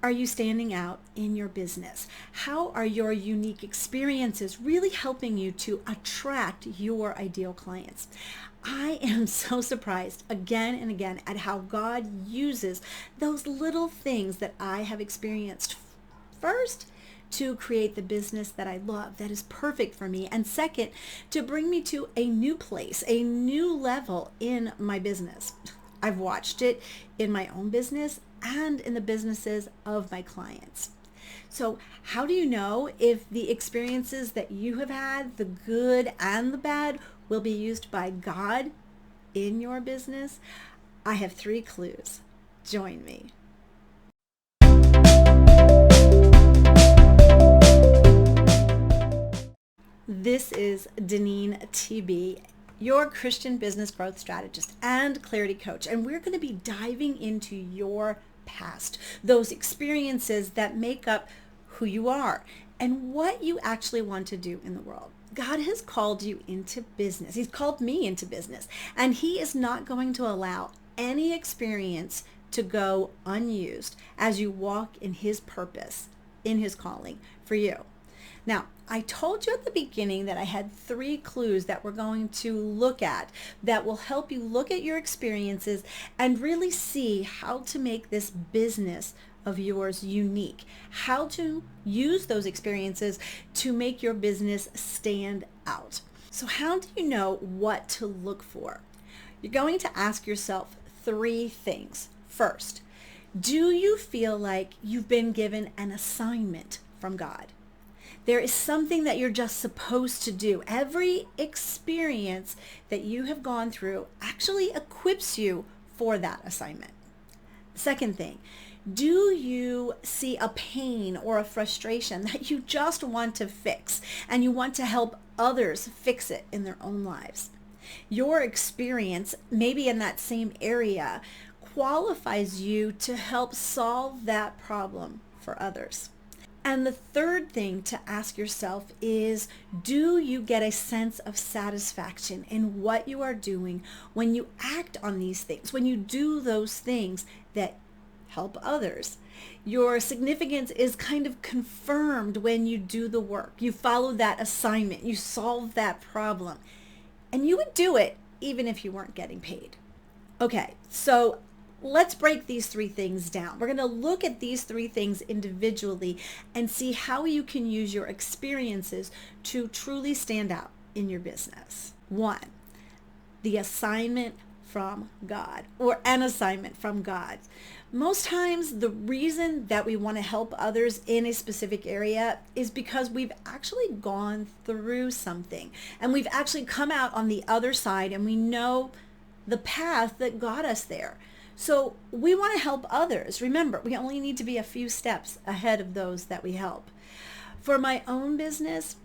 are you standing out in your business? How are your unique experiences really helping you to attract your ideal clients? I am so surprised again and again at how God uses those little things that I have experienced. First, to create the business that I love, that is perfect for me. And second, to bring me to a new place, a new level in my business. I've watched it in my own business and in the businesses of my clients. So how do you know if the experiences that you have had, the good and the bad, will be used by God in your business? I have 3 clues. Join me. This is DeneenTB, your Christian business growth strategist and clarity coach, and we're going to be diving into your past, those experiences that make up who you are and what you actually want to do in the world. God has called you into business. He's called me into business, and he is not going to allow any experience to go unused as you walk in his purpose, in his calling for you. Now, I told you at the beginning that I had 3 clues that we're going to look at that will help you look at your experiences and really see how to make this business of yours unique, how to use those experiences to make your business stand out. So how do you know what to look for? You're going to ask yourself 3 things. First, do you feel like you've been given an assignment from God? There is something that you're just supposed to do. Every experience that you have gone through actually equips you for that assignment. Second thing, do you see a pain or a frustration that you just want to fix and you want to help others fix it in their own lives? Your experience, maybe in that same area, qualifies you to help solve that problem for others. And the third thing to ask yourself is, do you get a sense of satisfaction in what you are doing when you act on these things, when you do those things that help others? Your significance is kind of confirmed when you do the work. You follow that assignment, you solve that problem, and you would do it even if you weren't getting paid. Okay, so let's break these 3 things down. We're going to look at these 3 things individually and see how you can use your experiences to truly stand out in your business. 1, the assignment from God, or an assignment from God. Most times the reason that we want to help others in a specific area is because we've actually gone through something and we've actually come out on the other side and we know the path that got us there. So we want to help others. Remember, we only need to be a few steps ahead of those that we help. For my own business,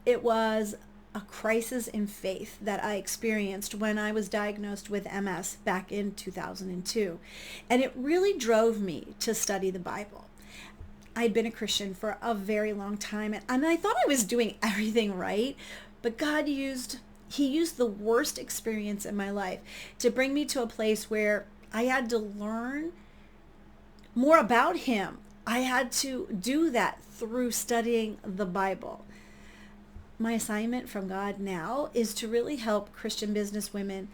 it was a crisis in faith that I experienced when I was diagnosed with MS back in 2002. And it really drove me to study the Bible. I'd been a Christian for a very long time, and I thought I was doing everything right, but He used the worst experience in my life to bring me to a place where I had to learn more about him. I had to do that through studying the Bible. My assignment from God now is to really help Christian business women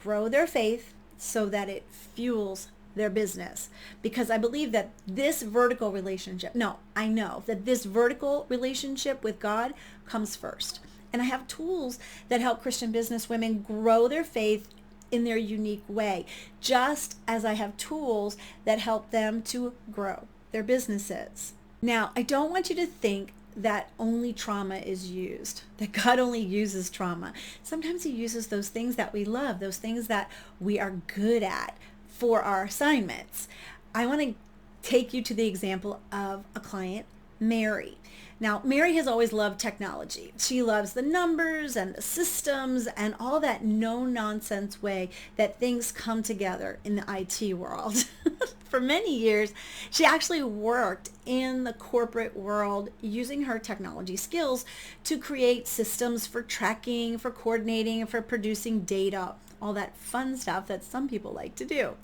grow their faith so that it fuels their business. Because I believe that this vertical relationship, I know that this vertical relationship with God comes first. And I have tools that help Christian business women grow their faith in their unique way, just as I have tools that help them to grow their businesses. Now, I don't want you to think that only trauma is used, that God only uses trauma. Sometimes he uses those things that we love, those things that we are good at for our assignments. I want to take you to the example of a client, Mary. Now, Mary has always loved technology. She loves the numbers and the systems and all that no-nonsense way that things come together in the IT world. For many years, she actually worked in the corporate world using her technology skills to create systems for tracking, for coordinating, and for producing data all that fun stuff that some people like to do.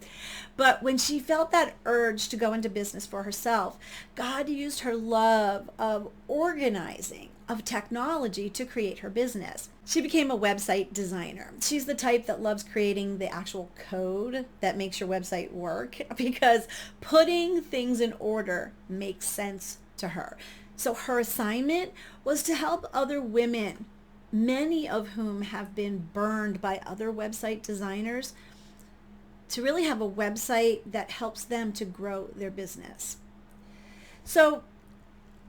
But when she felt that urge to go into business for herself, God used her love of organizing, of technology, to create her business. She became a website designer. She's the type that loves creating the actual code that makes your website work, because putting things in order makes sense to her. So her assignment was to help other women, many of whom have been burned by other website designers, to really have a website that helps them to grow their business. So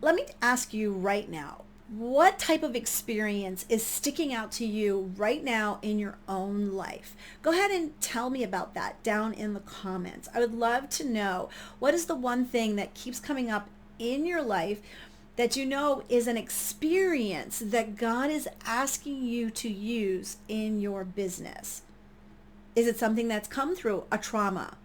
let me ask you right now, what type of experience is sticking out to you right now in your own life? Go ahead and tell me about that down in the comments. I would love to know, what is the one thing that keeps coming up in your life that you know is an experience that God is asking you to use in your business? Is it something that's come through a trauma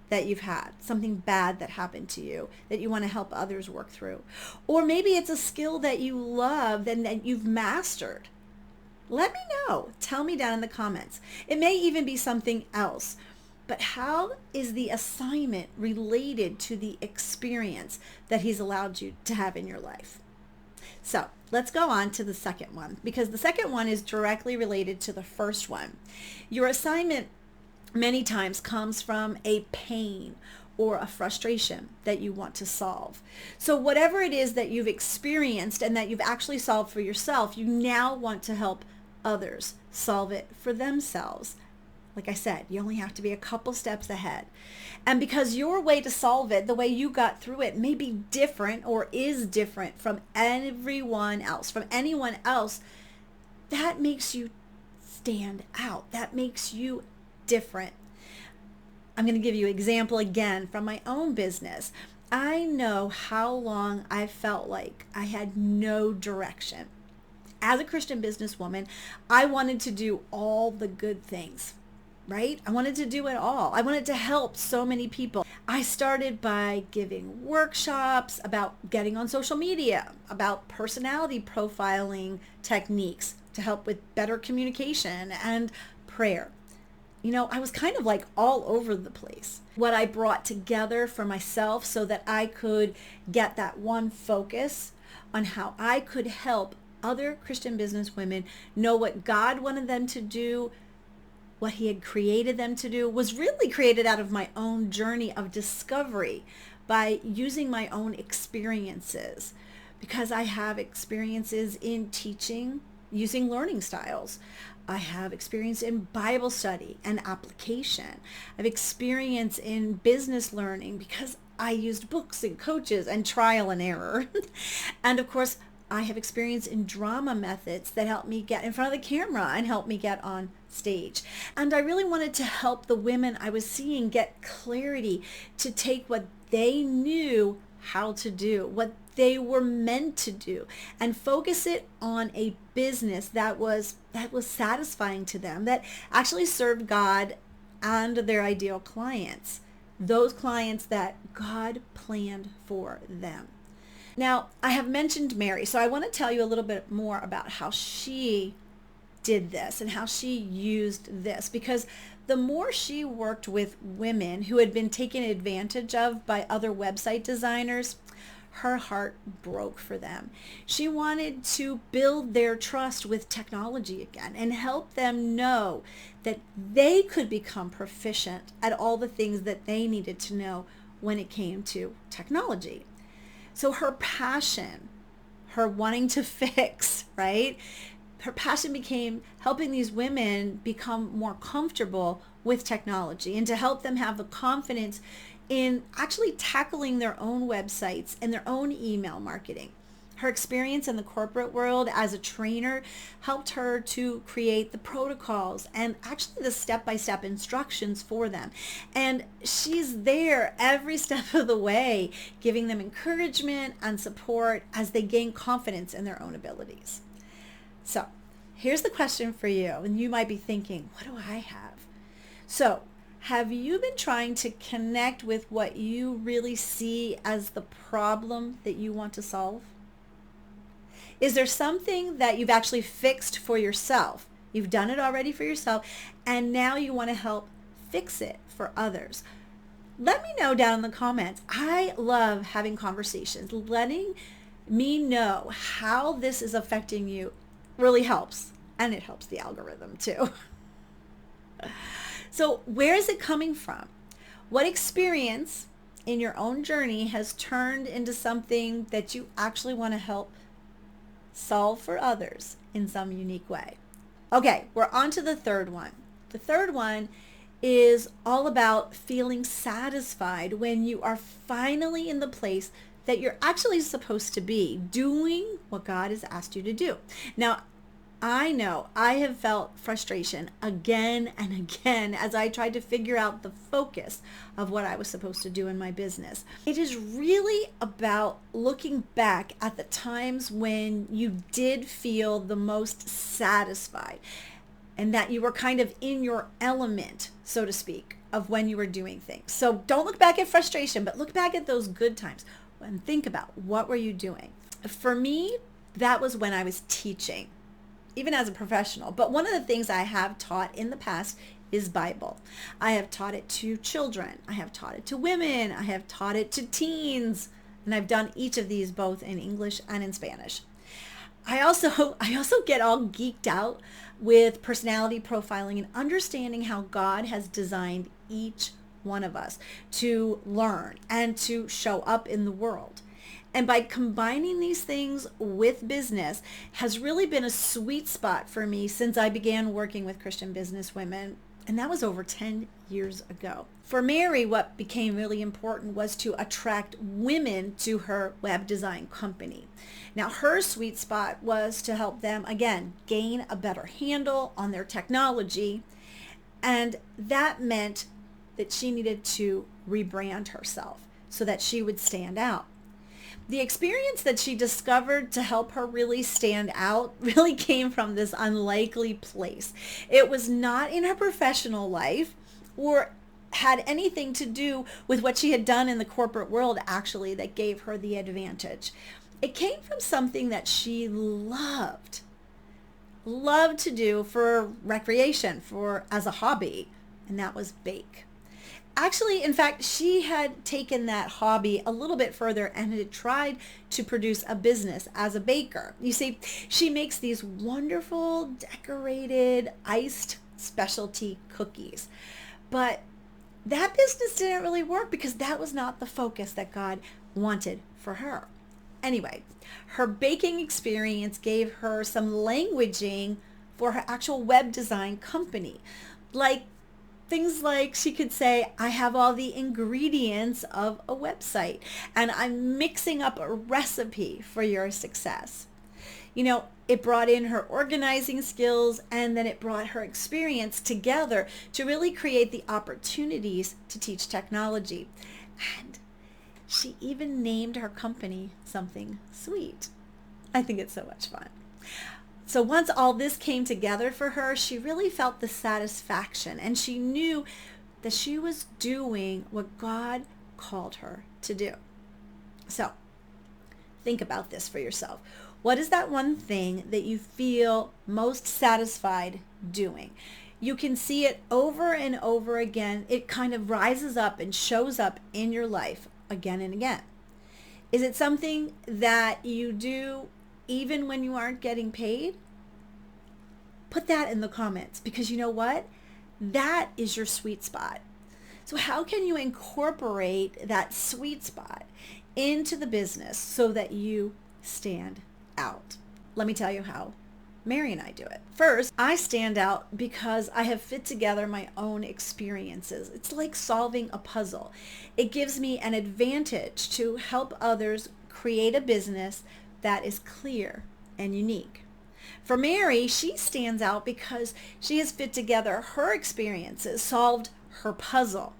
that you've had, something bad that happened to you that you want to help others work through? Or maybe it's a skill that you love and that you've mastered. Let me know. Tell me down in the comments. It may even be something else. But how is the assignment related to the experience that he's allowed you to have in your life? So let's go on to the second one, because the second one is directly related to the first one. Your assignment many times comes from a pain or a frustration that you want to solve. So whatever it is that you've experienced and that you've actually solved for yourself, you now want to help others solve it for themselves. Like I said, you only have to be a couple steps ahead. And because your way to solve it, the way you got through it, may be different or is different from everyone else, from anyone else, that makes you stand out. That makes you different. I'm going to give you an example again from my own business. I know how long I felt like I had no direction. As a Christian businesswoman, I wanted to do all the good things. Right? I wanted to do it all. I wanted to help so many people. I started by giving workshops about getting on social media, about personality profiling techniques to help with better communication and prayer. You know, I was kind of like all over the place. What I brought together for myself so that I could get that one focus on how I could help other Christian business women know what God wanted them to do, what he had created them to do, was really created out of my own journey of discovery by using my own experiences, because I have experiences in teaching using learning styles. I have experience in Bible study and application. I have experience in business learning because I used books and coaches and trial and error. And of course, I have experience in drama methods that help me get in front of the camera and help me get on stage. And I really wanted to help the women I was seeing get clarity to take what they knew how to do, what they were meant to do, and focus it on a business that was satisfying to them, that actually served God and their ideal clients, those clients that God planned for them. Now, I have mentioned Mary, so I want to tell you a little bit more about how she did this and how she used this, because the more she worked with women who had been taken advantage of by other website designers, her heart broke for them. She wanted to build their trust with technology again and help them know that they could become proficient at all the things that they needed to know when it came to technology. So her passion, her wanting to fix, right? Her passion became helping these women become more comfortable with technology and to help them have the confidence in actually tackling their own websites and their own email marketing. Her experience in the corporate world as a trainer helped her to create the protocols and actually the step-by-step instructions for them. And she's there every step of the way, giving them encouragement and support as they gain confidence in their own abilities. So here's the question for you, and you might be thinking, what do I have? So have you been trying to connect with what you really see as the problem that you want to solve? Is there something that you've actually fixed for yourself? You've done it already for yourself, and now you want to help fix it for others. Let me know down in the comments. I love having conversations. Letting me know how this is affecting you really helps, and it helps the algorithm too. So where is it coming from? What experience in your own journey has turned into something that you actually want to help solve for others in some unique way? Okay, we're on to the third one. The third one is all about feeling satisfied when you are finally in the place that you're actually supposed to be, doing what God has asked you to do. Now, I know I have felt frustration again and again as I tried to figure out the focus of what I was supposed to do in my business. It is really about looking back at the times when you did feel the most satisfied and that you were kind of in your element, so to speak, of when you were doing things. So don't look back at frustration, but look back at those good times and think about, what were you doing? For me, that was when I was teaching, even as a professional. But one of the things I have taught in the past is Bible. I have taught it to children. I have taught it to women. I have taught it to teens. And I've done each of these both in English and in Spanish. I also get all geeked out with personality profiling and understanding how God has designed each one of us to learn and to show up in the world. And by combining these things with business has really been a sweet spot for me since I began working with Christian business women. And that was over 10 years ago. For Mary, what became really important was to attract women to her web design company. Now, her sweet spot was to help them, again, gain a better handle on their technology. And that meant that she needed to rebrand herself so that she would stand out. The experience that she discovered to help her really stand out really came from this unlikely place. It was not in her professional life or had anything to do with what she had done in the corporate world, actually, that gave her the advantage. It came from something that she loved to do for recreation, as a hobby, and that was bake. Actually, in fact, she had taken that hobby a little bit further and had tried to produce a business as a baker. You see, she makes these wonderful decorated iced specialty cookies. But that business didn't really work because that was not the focus that God wanted for her. Anyway, her baking experience gave her some languaging for her actual web design company. Things like she could say, I have all the ingredients of a website and I'm mixing up a recipe for your success. You know, it brought in her organizing skills, and then it brought her experience together to really create the opportunities to teach technology. And she even named her company something sweet. I think it's so much fun. So once all this came together for her, she really felt the satisfaction, and she knew that she was doing what God called her to do. So think about this for yourself. What is that one thing that you feel most satisfied doing? You can see it over and over again. It kind of rises up and shows up in your life again and again. Is it something that you do even when you aren't getting paid? Put that in the comments, because you know what? That is your sweet spot. So how can you incorporate that sweet spot into the business so that you stand out? Let me tell you how Mary and I do it. First, I stand out because I have fit together my own experiences. It's like solving a puzzle. It gives me an advantage to help others create a business that is clear and unique. For Mary, she stands out because she has fit together her experiences, solved her puzzle.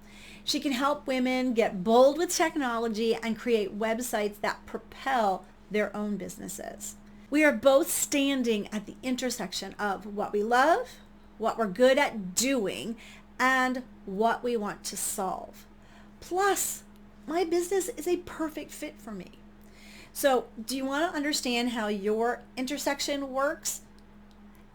She can help women get bold with technology and create websites that propel their own businesses. We are both standing at the intersection of what we love, what we're good at doing, and what we want to solve. Plus, my business is a perfect fit for me. So, do you want to understand how your intersection works?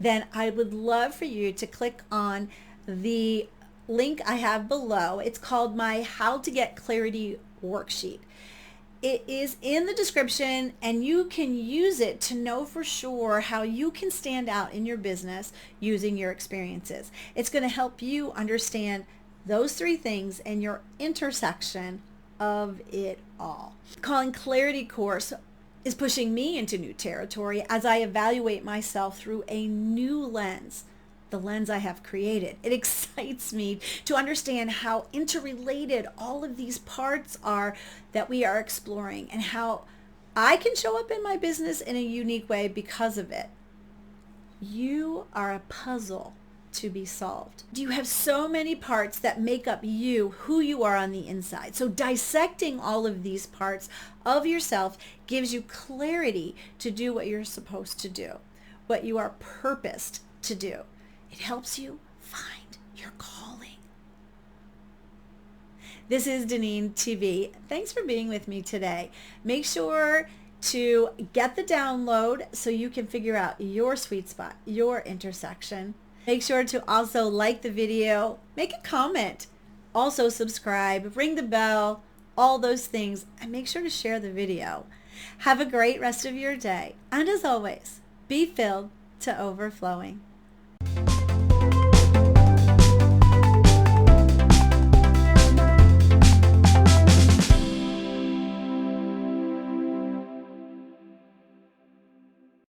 then I would love for you to click on the link I have below. It's called my How to Get Clarity worksheet. It is in the description, and you can use it to know for sure how you can stand out in your business using your experiences. It's going to help you understand those three things and your intersection of it all. Calling Clarity course is pushing me into new territory as I evaluate myself through a new lens, the lens I have created. It excites me to understand how interrelated all of these parts are that we are exploring, and how I can show up in my business in a unique way because of it. You are a puzzle to be solved. You have so many parts that make up you, who you are on the inside. So dissecting all of these parts of yourself gives you clarity to do what you're supposed to do, what you are purposed to do. It helps you find your calling. This is DeneenTB. Thanks for being with me today. Make sure to get the download so you can figure out your sweet spot, your intersection. Make sure to also like the video, make a comment, also subscribe, ring the bell, all those things, and make sure to share the video. Have a great rest of your day. And as always, be filled to overflowing.